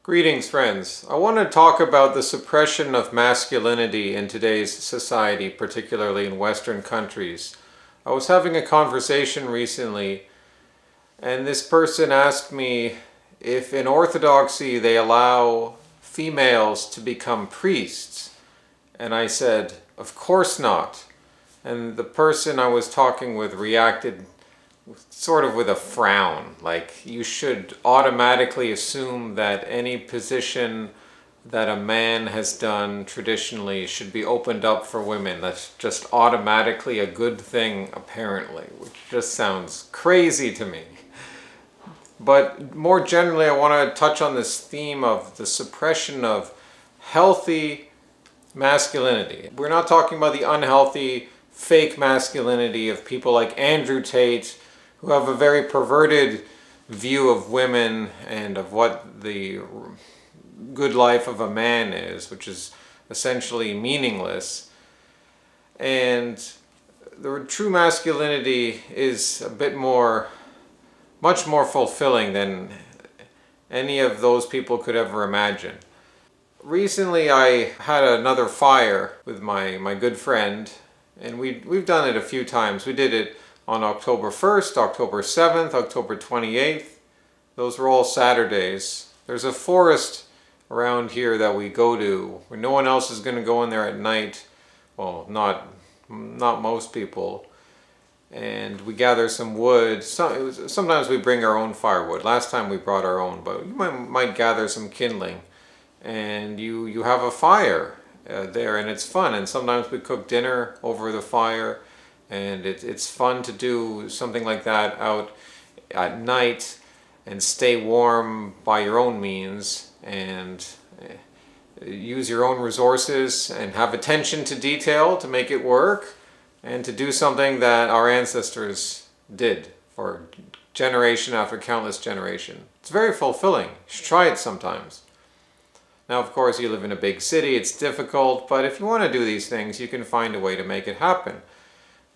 Greetings, friends. I want to talk about the suppression of masculinity in today's society, particularly in Western countries. I was having a conversation recently, and this person asked me if in Orthodoxy they allow females to become priests. And I said, of course not. And the person I was talking with reacted sort of with a frown, like you should automatically assume that any position that a man has done traditionally should be opened up for women. That's just automatically a good thing, apparently, which just sounds crazy to me. But more generally, I want to touch on this theme of the suppression of healthy masculinity. We're not talking about the unhealthy, fake masculinity of people like Andrew Tate, who have a very perverted view of women and of what the good life of a man is, which is essentially meaningless. And the true masculinity is a bit more, much more fulfilling than any of those people could ever imagine. Recently I had another fire with my good friend, and we've done it a few times. We did it on October 1st, October 7th, October 28th. Those were all Saturdays. There's a forest around here that we go to where no one else is going to go in there at night. Well, not most people. And we gather some wood. Sometimes we bring our own firewood. Last time we brought our own, but you might gather some kindling. And you have a fire there, and it's fun. And sometimes we cook dinner over the fire. And it's fun to do something like that out at night and stay warm by your own means and use your own resources and have attention to detail to make it work and to do something that our ancestors did for generation after countless generation. It's very fulfilling. You should try it sometimes. Now, of course, you live in a big city. It's difficult, but if you want to do these things, you can find a way to make it happen.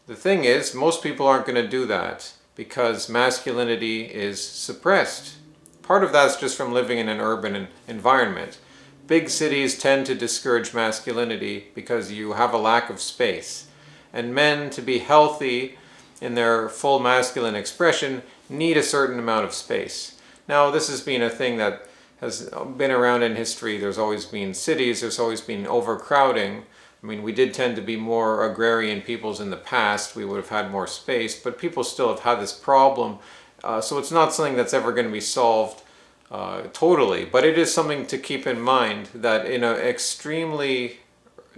The thing is, most people aren't going to do that because masculinity is suppressed. Part of that's just from living in an urban environment. Big cities tend to discourage masculinity because you have a lack of space. And men, to be healthy in their full masculine expression, need a certain amount of space. Now, this has been a thing that has been around in history. There's always been cities, there's always been overcrowding. I mean, we did tend to be more agrarian peoples in the past. We would have had more space, but people still have had this problem. So it's not something that's ever going to be solved totally, but it is something to keep in mind that in an extremely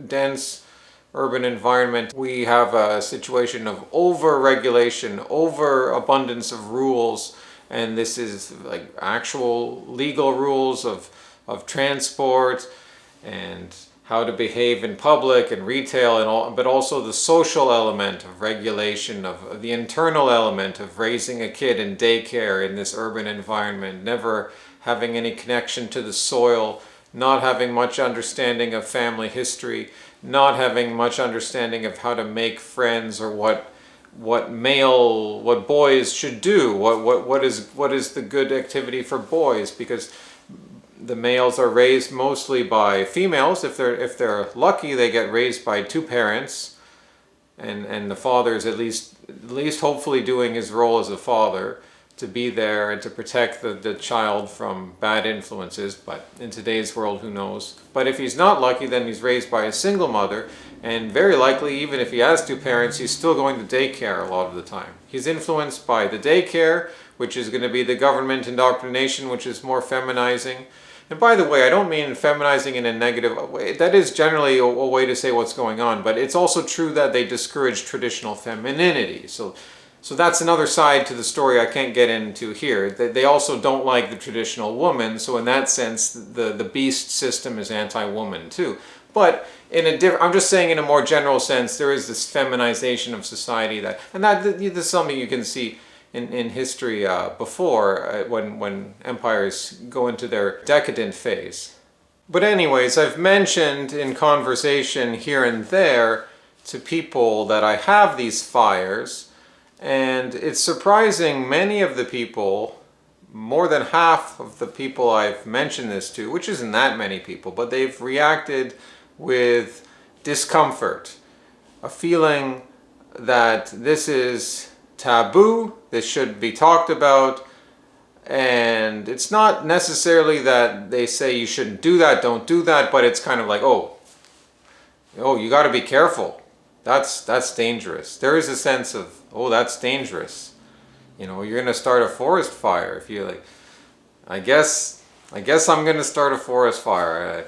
dense urban environment, we have a situation of over-regulation, overabundance of rules, and this is like actual legal rules of transport and how to behave in public and retail and all, but also the social element of regulation, of the internal element of raising a kid in daycare in this urban environment, never having any connection to the soil, not having much understanding of family history, not having much understanding of how to make friends or what boys should do, what is the good activity for boys, because the males are raised mostly by females. If they're lucky, they get raised by two parents, and the father is at least hopefully doing his role as a father to be there and to protect the child from bad influences. But in today's world, who knows? But if he's not lucky, then he's raised by a single mother, and very likely, even if he has two parents, he's still going to daycare a lot of the time. He's influenced by the daycare, which is going to be the government indoctrination, which is more feminizing. And by the way, I don't mean feminizing in a negative way. That is generally a way to say what's going on, but it's also true that they discourage traditional femininity. So that's another side to the story I can't get into here. They also don't like the traditional woman, so in that sense, the beast system is anti-woman too. But I'm just saying in a more general sense, there is this feminization of society that is something you can see in history before when empires go into their decadent phase. But anyways, I've mentioned in conversation here and there to people that I have these fires, and it's surprising many of the people more than half of the people I've mentioned this to, which isn't that many people, but they've reacted with discomfort, a feeling that this is taboo, this should be talked about, and it's not necessarily that they say you shouldn't do that, don't do that, but it's kind of like, oh, you got to be careful. That's dangerous. There is a sense of, oh, that's dangerous. You're going to start a forest fire if you like. I guess I'm going to start a forest fire.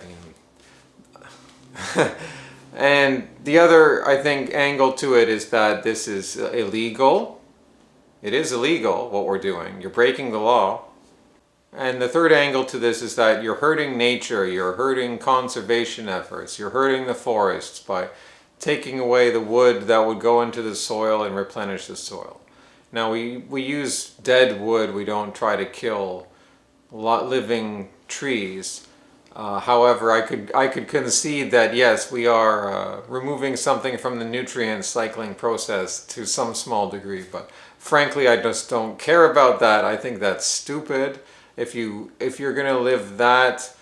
I mean, and the other, I think, angle to it is that this is illegal. It is illegal what we're doing. You're breaking the law. And the third angle to this is that you're hurting nature, you're hurting conservation efforts, you're hurting the forests by taking away the wood that would go into the soil and replenish the soil. Now we use dead wood, we don't try to kill living trees. However, I could concede that yes, we are removing something from the nutrient cycling process to some small degree, but frankly I just don't care about that. I think that's stupid. If you're going to live that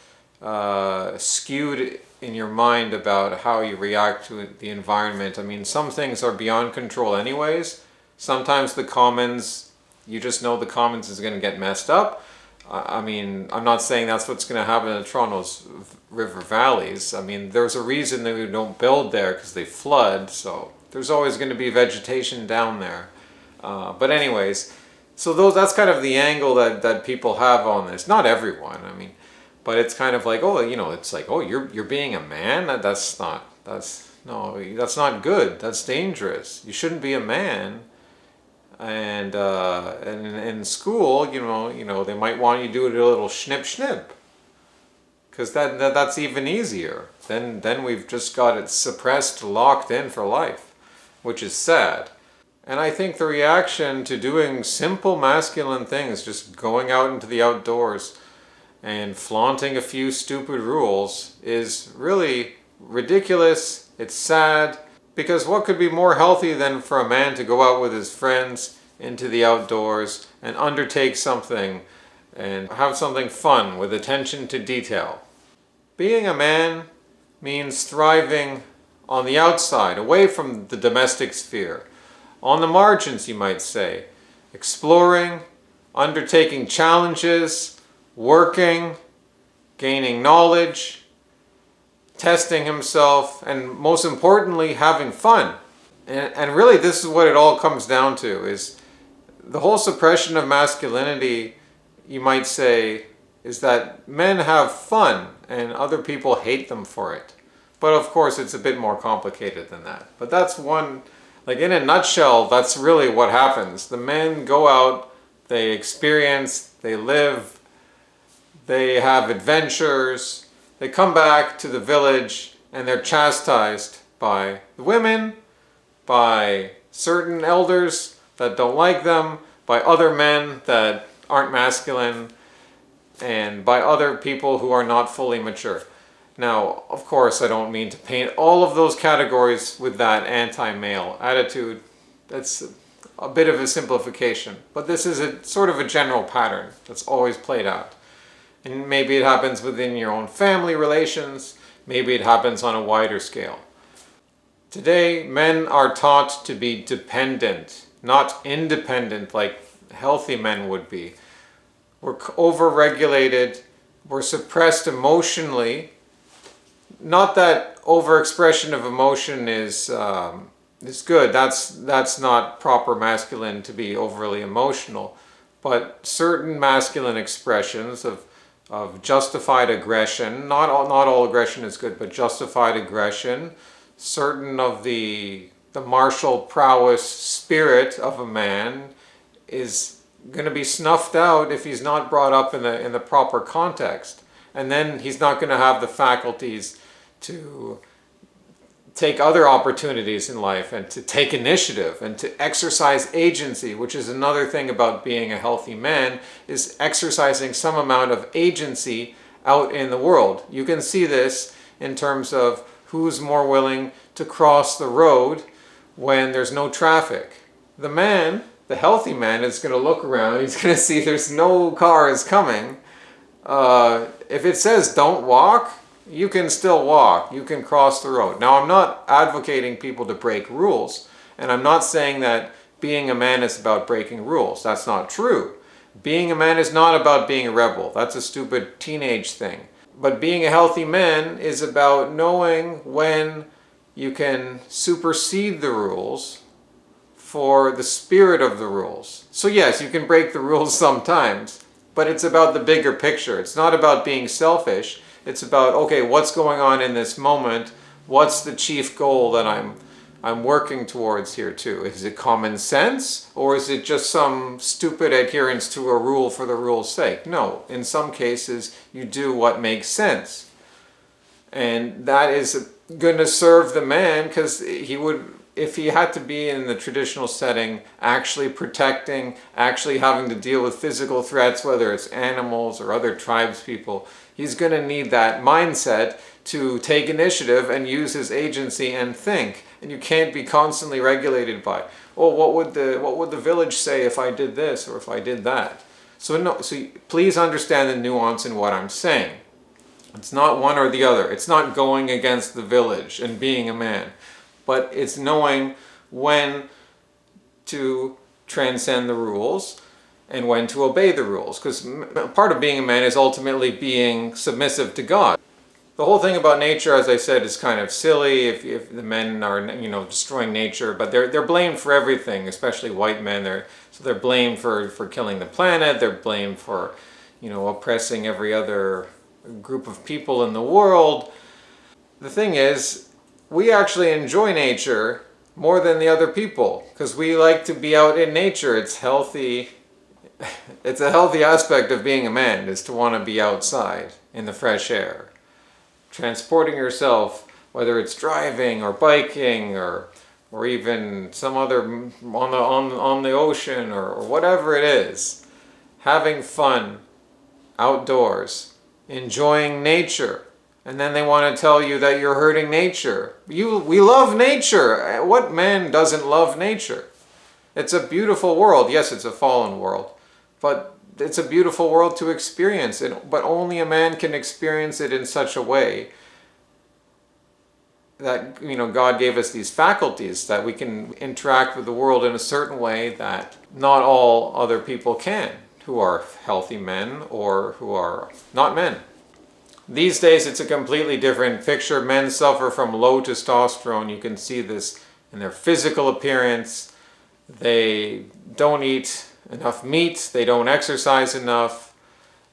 skewed in your mind about how you react to the environment, I mean, some things are beyond control anyways. Sometimes the commons, you just know the commons is going to get messed up. I mean, I'm not saying that's what's going to happen in Toronto's river valleys. I mean, there's a reason that we don't build there because they flood, so there's always going to be vegetation down there. But anyways, so that's kind of the angle that people have on this. Not everyone, I mean, but it's kind of like, oh, it's like, oh, you're being a man. That's not good. That's dangerous. You shouldn't be a man. And in school, they might want you to do it a little snip, because that's even easier. Then we've just got it suppressed, locked in for life, which is sad. And I think the reaction to doing simple masculine things, just going out into the outdoors and flaunting a few stupid rules, is really ridiculous. It's sad, because what could be more healthy than for a man to go out with his friends into the outdoors and undertake something and have something fun with attention to detail. Being a man means thriving on the outside, away from the domestic sphere. On the margins, you might say, exploring, undertaking challenges, working, gaining knowledge, testing himself, and most importantly, having fun. And really, this is what it all comes down to, is the whole suppression of masculinity, you might say, is that men have fun and other people hate them for it. But of course, it's a bit more complicated than that. But that's one... Like, in a nutshell, that's really what happens. The men go out, they experience, they live, they have adventures, they come back to the village, and they're chastised by the women, by certain elders that don't like them, by other men that aren't masculine, and by other people who are not fully mature. Now, of course, I don't mean to paint all of those categories with that anti-male attitude. That's a bit of a simplification. But this is a sort of a general pattern that's always played out. And maybe it happens within your own family relations. Maybe it happens on a wider scale. Today, men are taught to be dependent, not independent like healthy men would be. We're over-regulated. We're suppressed emotionally. Not that overexpression of emotion is good. That's not proper masculine, to be overly emotional. But certain masculine expressions of justified aggression, not all aggression is good, but justified aggression, certain of the martial prowess spirit of a man is going to be snuffed out if he's not brought up in the proper context. And then he's not going to have the faculties to take other opportunities in life and to take initiative and to exercise agency, which is another thing about being a healthy man, is exercising some amount of agency out in the world. You can see this in terms of who's more willing to cross the road when there's no traffic. The man The healthy man is going to look around, he's going to see there's no cars coming. If it says don't walk, you can still walk, you can cross the road. Now, I'm not advocating people to break rules, and I'm not saying that being a man is about breaking rules. That's not true. Being a man is not about being a rebel. That's a stupid teenage thing. But being a healthy man is about knowing when you can supersede the rules for the spirit of the rules. So yes, you can break the rules sometimes, but it's about the bigger picture. It's not about being selfish. It's about, okay, what's going on in this moment? What's the chief goal that I'm working towards here too? Is it common sense, or is it just some stupid adherence to a rule for the rule's sake? No, in some cases you do what makes sense. And that is going to serve the man, because he would, if he had to be in the traditional setting, actually protecting, actually having to deal with physical threats, whether it's animals or other tribes people, he's going to need that mindset to take initiative and use his agency and think. And you can't be constantly regulated by, oh, what would the village say if I did this or if I did that? So no, please understand the nuance in what I'm saying. It's not one or the other. It's not going against the village and being a man, but it's knowing when to transcend the rules and when to obey the rules. Because part of being a man is ultimately being submissive to God. The whole thing about nature, as I said, is kind of silly if the men are, destroying nature, but they're blamed for everything, especially white men. They're blamed for killing the planet. They're blamed for, oppressing every other group of people in the world. The thing is, we actually enjoy nature more than the other people, because we like to be out in nature. It's healthy. It's a healthy aspect of being a man, is to want to be outside in the fresh air. Transporting yourself, whether it's driving or biking or even some other on the ocean or whatever it is, having fun outdoors, enjoying nature, and then they want to tell you that you're hurting nature. We love nature. What man doesn't love nature? It's a beautiful world. Yes, it's a fallen world, but it's a beautiful world to experience, but only a man can experience it in such a way that, God gave us these faculties that we can interact with the world in a certain way that not all other people can, who are healthy men or who are not men. These days it's a completely different picture. Men suffer from low testosterone. You can see this in their physical appearance. They don't eat enough meat, they don't exercise enough,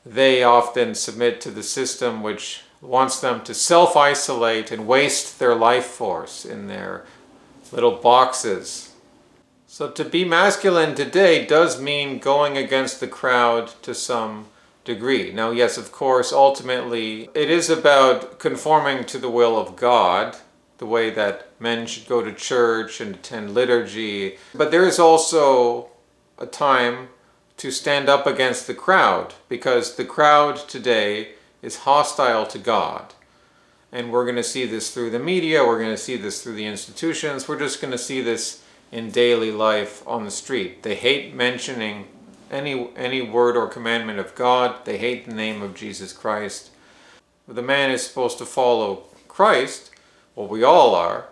they often submit to the system which wants them to self-isolate and waste their life force in their little boxes. So to be masculine today does mean going against the crowd to some degree. Now, yes, of course, ultimately it is about conforming to the will of God, the way that men should go to church and attend liturgy, but there is also a time to stand up against the crowd, because the crowd today is hostile to God. And we're going to see this through the media, we're going to see this through the institutions, we're just going to see this in daily life on the street. They hate mentioning any word or commandment of God. They hate the name of Jesus Christ. The man is supposed to follow Christ, well, we all are,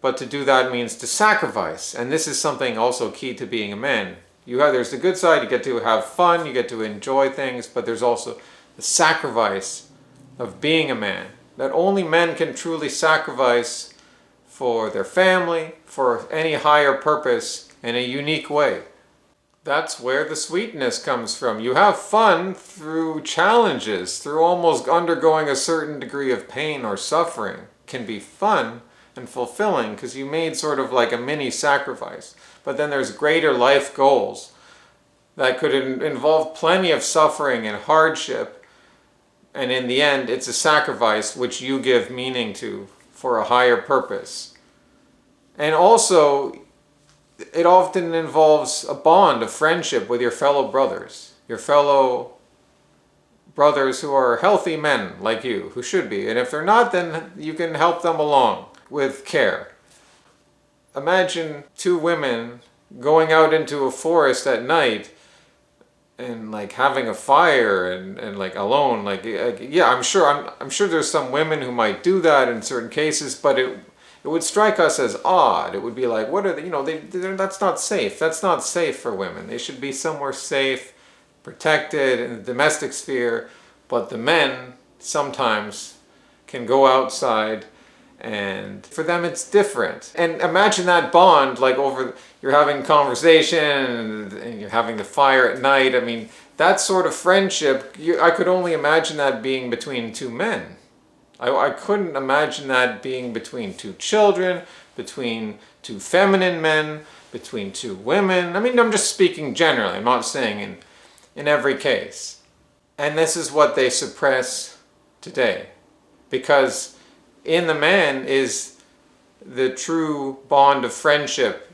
but to do that means to sacrifice. And this is something also key to being a man. There's the good side, you get to have fun, you get to enjoy things, but there's also the sacrifice of being a man. That only men can truly sacrifice for their family, for any higher purpose, in a unique way. That's where the sweetness comes from. You have fun through challenges, through almost undergoing a certain degree of pain or suffering. It can be fun and fulfilling because you made sort of like a mini sacrifice. But then there's greater life goals that could involve plenty of suffering and hardship. And in the end, it's a sacrifice which you give meaning to for a higher purpose. And also, it often involves a bond of friendship with your fellow brothers. Your fellow brothers who are healthy men like you, who should be. And if they're not, then you can help them along with care. Imagine two women going out into a forest at night and like having a fire and like alone, yeah, I'm sure there's some women who might do that in certain cases, but it would strike us as odd. It would be like, what are they, that's not safe. That's not safe for women. They should be somewhere safe, protected in the domestic sphere. But the men sometimes can go outside, and for them it's different. And imagine that bond, like you're having conversation and you're having the fire at night. I mean, that sort of friendship, I could only imagine that being between two men. I couldn't imagine that being between two children, between two feminine men, between two women. I mean, I'm just speaking generally. I'm not saying in every case. And this is what they suppress today. Because in the man is the true bond of friendship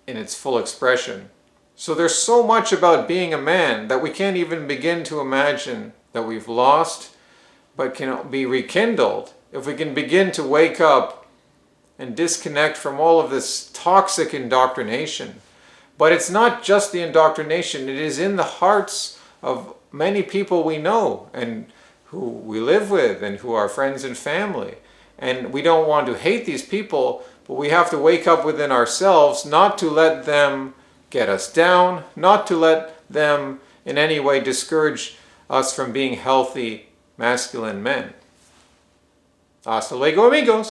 in its full expression. So there's so much about being a man that we can't even begin to imagine that we've lost, but can be rekindled if we can begin to wake up and disconnect from all of this toxic indoctrination. But it's not just the indoctrination, it is in the hearts of many people we know and who we live with and who are friends and family. And we don't want to hate these people, but we have to wake up within ourselves not to let them get us down, not to let them in any way discourage us from being healthy masculine men. Hasta luego, amigos.